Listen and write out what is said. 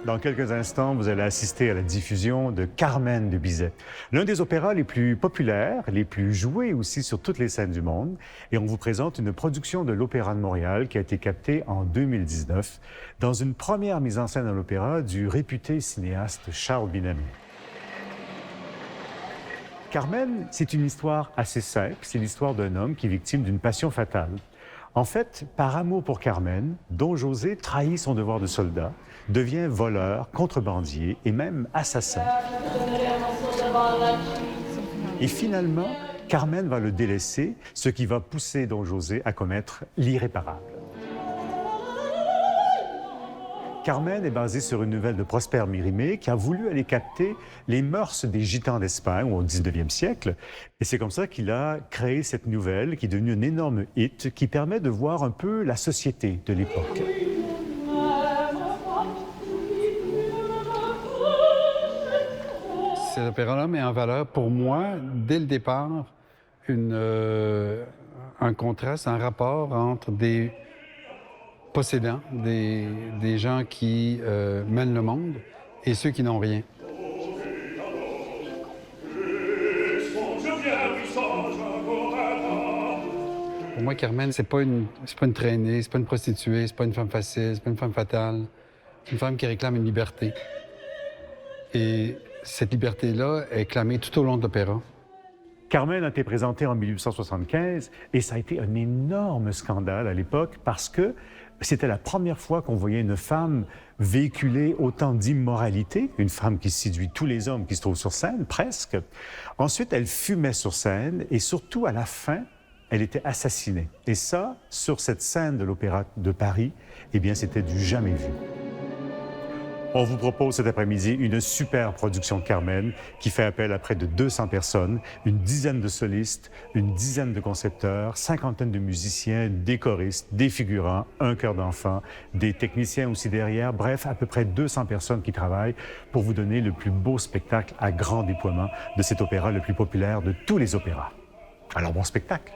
Dans quelques instants, vous allez assister à la diffusion de Carmen de Bizet, l'un des opéras les plus populaires, les plus joués aussi sur toutes les scènes du monde. Et on vous présente une production de l'Opéra de Montréal qui a été captée en 2019 dans une première mise en scène à l'opéra du réputé cinéaste Charles Binamé. Carmen, c'est une histoire assez simple. C'est l'histoire d'un homme qui est victime d'une passion fatale. En fait, par amour pour Carmen, Don José trahit son devoir de soldat, devient voleur, contrebandier et même assassin. Et finalement, Carmen va le délaisser, ce qui va pousser Don José à commettre l'irréparable. Carmen est basée sur une nouvelle de Prosper Mérimée qui a voulu aller capter les mœurs des Gitans d'Espagne au 19e siècle. Et c'est comme ça qu'il a créé cette nouvelle qui est devenue un énorme hit qui permet de voir un peu la société de l'époque. Cet opéra-là met en valeur, pour moi, dès le départ, un contraste, un rapport entre des possédants, des gens qui mènent le monde, et ceux qui n'ont rien. Pour moi, Carmen, c'est pas une traînée, c'est pas une prostituée, c'est pas une femme facile, c'est pas une femme fatale. C'est une femme qui réclame une liberté. Et cette liberté-là est clamée tout au long de l'opéra. Carmen a été présentée en 1875 et ça a été un énorme scandale à l'époque parce que c'était la première fois qu'on voyait une femme véhiculer autant d'immoralité, une femme qui séduit tous les hommes qui se trouvent sur scène, presque. Ensuite, elle fumait sur scène et surtout, à la fin, elle était assassinée. Et ça, sur cette scène de l'Opéra de Paris, eh bien, c'était du jamais vu. On vous propose cet après-midi une super production de Carmen qui fait appel à près de 200 personnes, une dizaine de solistes, une dizaine de concepteurs, cinquantaine de musiciens, des choristes, des figurants, un chœur d'enfants, des techniciens aussi derrière, bref, à peu près 200 personnes qui travaillent pour vous donner le plus beau spectacle à grand déploiement de cet opéra le plus populaire de tous les opéras. Alors bon spectacle!